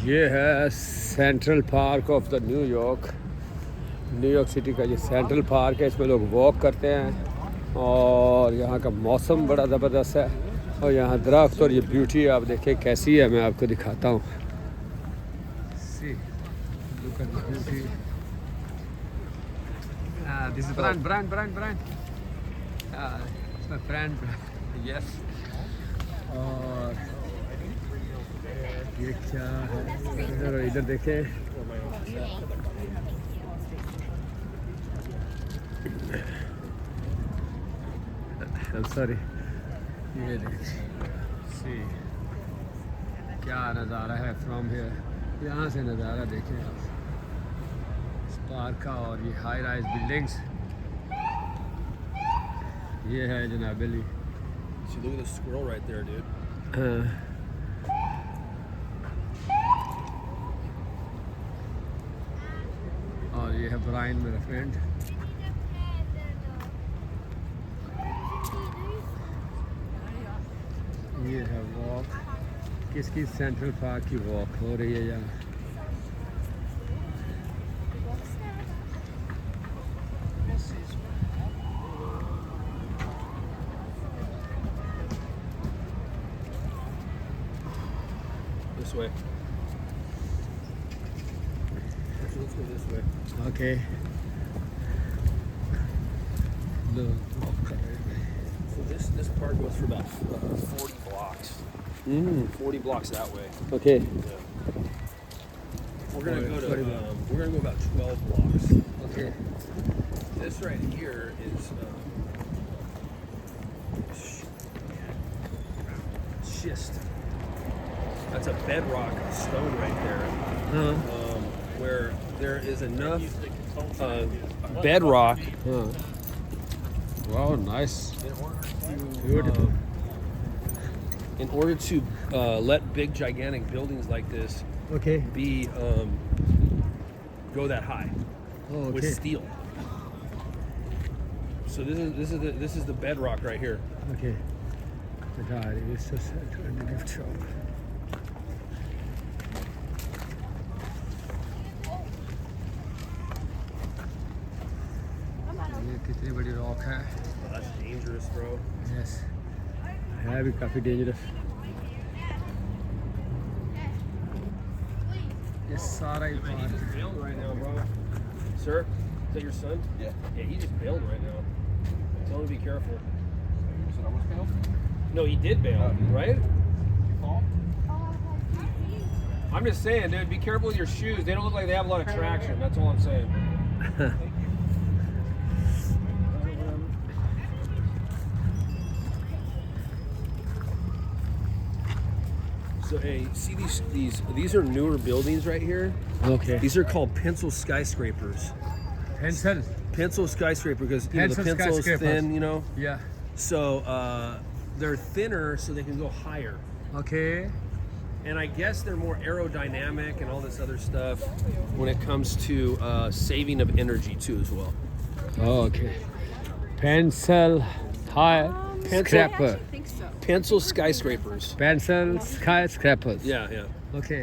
ये है central park of the New York city का ये सेंट्रल पार्क है। इसमें लोग वॉक करते हैं और यहाँ का मौसम बड़ा ज़बरदस्त है और यहाँ दरख्त और ये ब्यूटी आप देखें कैसी है, मैं आपको दिखाता हूँ। Look at the beauty. This is Brian. It's my friend. Yes. और ये क्या है, इधर देखें। I'm sorry. ये देखिए क्या नज़ारा है फ्रॉम हियर। यहाँ से नज़ारा देखें आप इस पार्क का और ये हाई राइज बिल्डिंग्स। ये है जनाब Ali. See, look at the squirrel right there, dude. और ये है ब्रायन मेरा फ्रेंड। ये है वॉक, किसकी सेंट्रल पार्क की वॉक हो रही है यहाँ। This way. Let's go this way. Okay So this park goes for about 40 blocks. 40 blocks that way. Okay Yeah. We're gonna go to 40 we're gonna go about 12 blocks. Okay This right here is schist. That's a bedrock stone right there, where there is enough bedrock wow nice Beautiful. In order to let big gigantic buildings like this okay be go that high with okay steel. So this is the bedrock right here. Okay gift shop. ये कितनी बड़ी rock है। Oh, that's dangerous, bro. Yes है भी काफ़ी dangerous. ये सारा ही He park just है। bailed right now, bro. Sir, is that your son? Yeah. Yeah, he just bailed right now. Tell him to be careful. You said I was bailed? No, he did bail, right? You fall? I'm just saying, dude, be careful with your shoes. They don't look like they have a lot of traction. That's all I'm saying. So, hey, see these are newer buildings right here. Okay These are called pencil skyscrapers. Pencil Pencil skyscraper because you know, the Pencil pencil is skyscrapers. thin, you know. या So they're thinner so they can go higher. Okay And I guess they're more aerodynamic and all this other stuff when it comes to saving of energy too as well. Okay pencil high scraper I think so. Pencil skyscrapers. Pencil sky scrapers. Yeah, yeah. Okay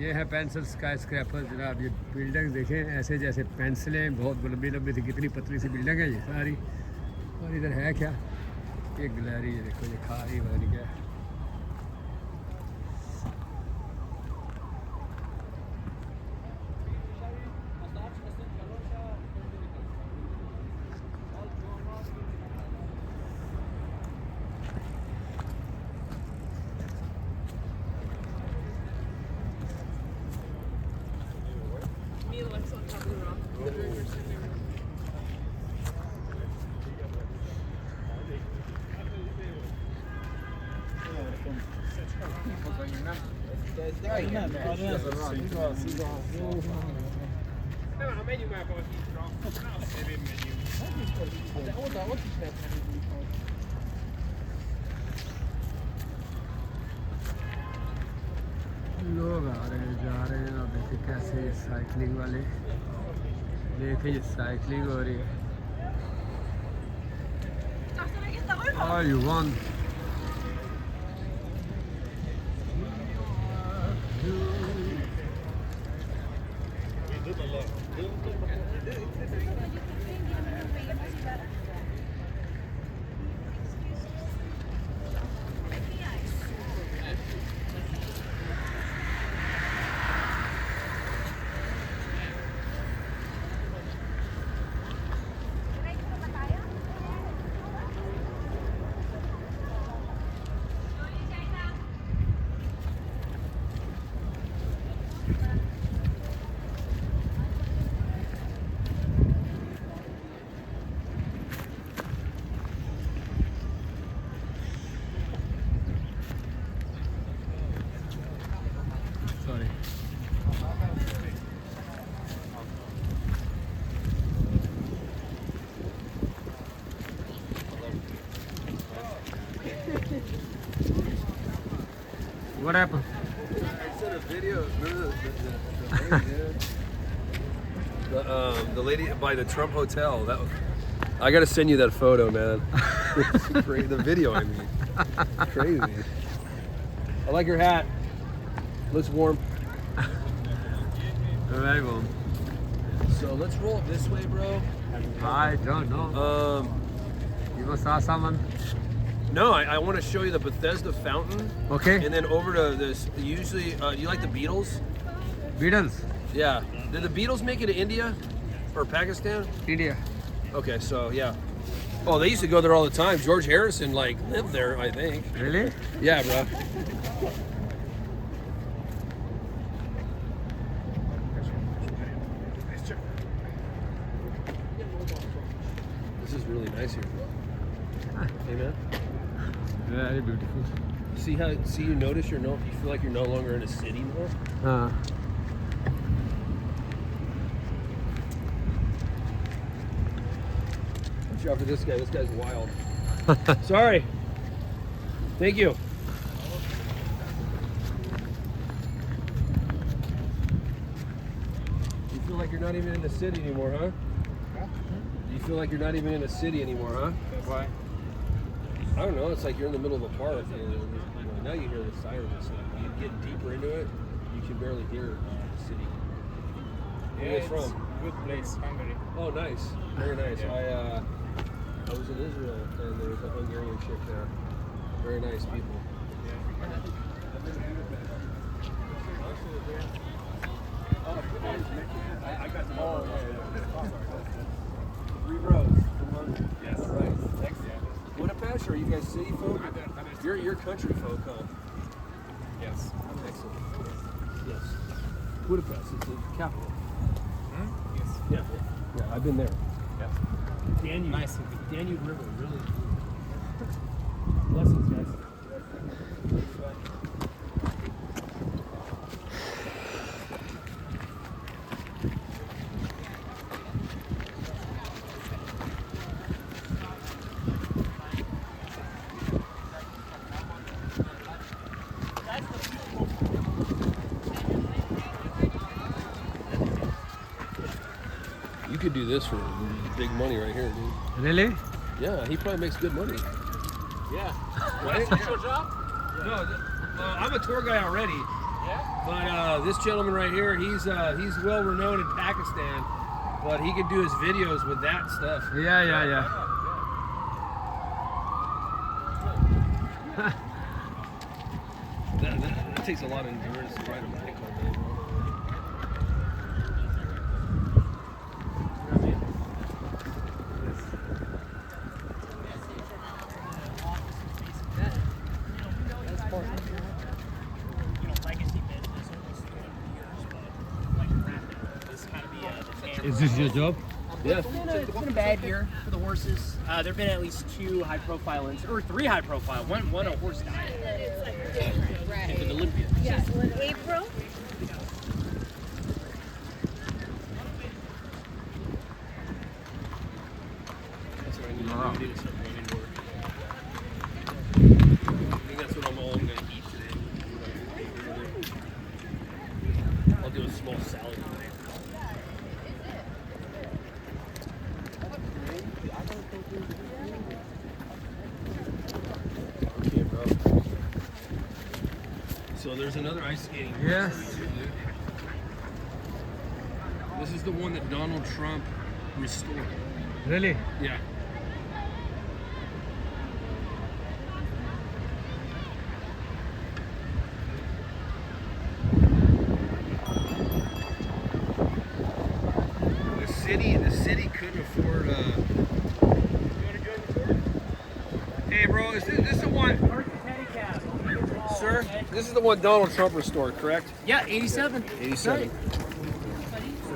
ये है pencil sky scraper. जनाब ये building देखें ऐसे जैसे पेंसिलें, बहुत लंबी लंबी थी, कितनी पतली सी बिल्डिंग है ये सारी। और इधर है क्या, ये गैलरी है, देखो ये खा रही पता नहीं क्या है। Me and Alexa on top of the rock. लोग आ रहे हैं जा रहे हैं। अब देखिए कैसे ये साइकिलिंग वाले, देखिए ये साइकिलिंग हो रही है। All you want Sorry. What happened? I sent a video. Remember the lady by the Trump Hotel. I gotta send you that photo, man. It's crazy. The video, I mean, crazy. I like your hat. Looks warm. Very warm. So let's roll it this way, bro. I don't know. You must ask someone. No, I want to show you the Bethesda fountain, Okay. and then over to this. Usually, you like the Beatles? Beatles. Yeah. Did the Beatles make it to India or Pakistan? India. Okay, so yeah. Oh, they used to go there all the time. George Harrison like lived there, I think. Really? Yeah, bro. This is really nice here. Hey, man. Very beautiful. See you notice you feel like you're no longer in a city now? Watch out for this guy. This guy's wild. Sorry. Thank you. You feel like you're not even in the city anymore, huh? You feel like you're not even in a city anymore, huh? Why? I don't know. It's like you're in the middle of a park, and now you hear the sirens and stuff. You get deeper into it, you can barely hear the city. Where are you guys from? Good place, Hungary. Oh, nice. Very nice. I was in Israel, and there's a Hungarian chick there. Very nice people. I got them all. Three rows from Hungary. Yes. Right. Excellent. Budapest, or are you guys city folk? You're country folk, huh? Yes. Excellent. Yes. Budapest, it's the capital. Yes. Yeah. Yeah, I've been there. Yes. Danube. Nice. Danube River, really. Blessings, guys. You could do this for big money right here, dude. Really? Yeah, he probably makes good money. Yeah. Right? That's your job? No, I'm a tour guy already. Yeah. But this gentleman right here, he's well renowned in Pakistan, but he could do his videos with that stuff. Yeah. That takes a lot of endurance to ride a bike all day, bro. Is this your job? Yeah. It's been a bad year for the horses. There've been at least 2 high-profile incidents, or 3 high-profile. One a horse died. Right. In Olympia. Yeah, so in April. That's what I need Wow. to do. I need to start running more. I think that's what I'm going to eat today. I'll do a small salad tonight. Okay, bro. So there's another ice skating. rink Yes. for you, dude. This is the one that Donald Trump restored. Really? Yeah. The city couldn't afford. Hey, bro, is this the one, sir? This is the one Donald Trump restored, correct? Yeah, 87. 87. So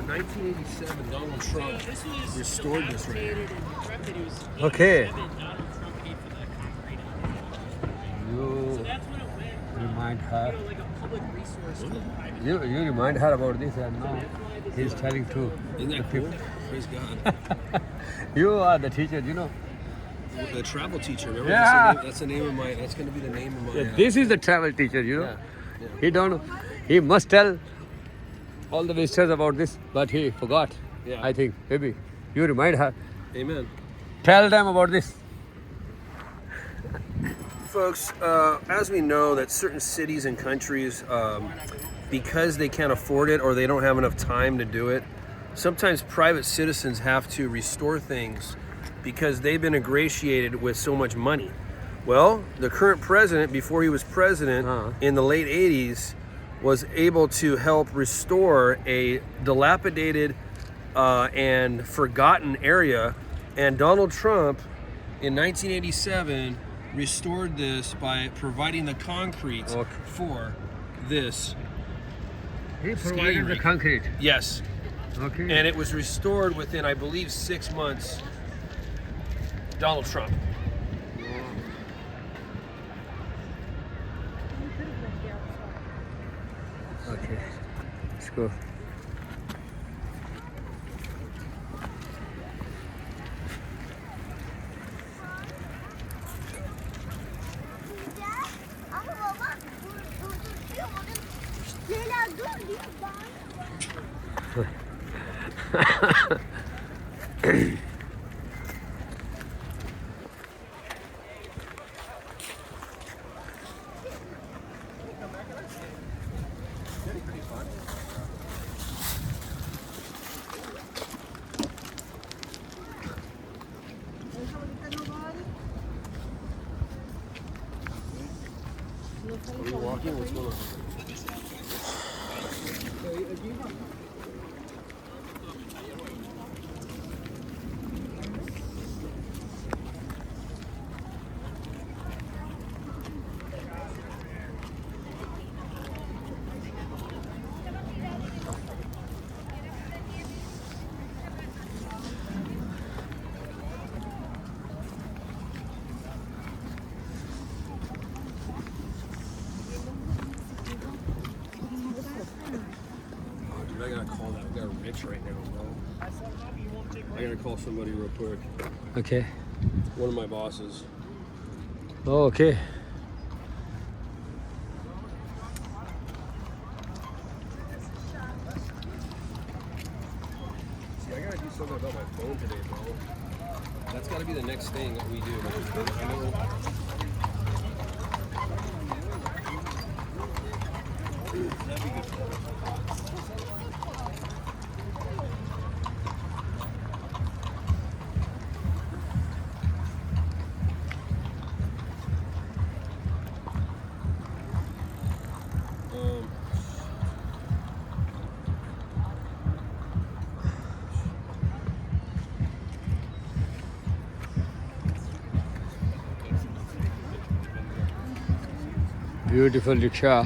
1987, Donald Trump restored this right here. Okay. Donald Trump paid for the concrete. You That's when it went remind her. like a public resource for private. You remind her about this, and now he's telling to Isn't the that cool? people. Praise God. You are the teacher, you know. The travel teacher. Remember? Yeah. That's the name of my. That's going to be the name of my. Yeah, this is the travel teacher, you know. Yeah, yeah. He don't know. He must tell all the visitors about this, but he forgot. Yeah. I think maybe you remind her. Amen. Tell them about this. Folks, as we know that certain cities and countries, because they can't afford it or they don't have enough time to do it, sometimes private citizens have to restore things because they've been ingratiated with so much money. Well, the current president, before he was president in the late 80s, was able to help restore a dilapidated and forgotten area. And Donald Trump, in 1987, restored this by providing the concrete Okay. for this. He provided the concrete. Yes. Okay. And it was restored within, I believe, 6 months. Donald Trump. Okay. Let's go. Ama baba durdurtuyor onu. Leyla dur diyor. Bağırıyor. Are you walking? What's going on? Oh, dude, I gotta call that guy Rich right now, bro. I gotta call somebody real quick. Okay. One of my bosses. Oh, okay. See, I gotta do something about my phone today, bro. That's gotta be the next thing that we do. Because I know. That'd be good. Beautiful rickshaw.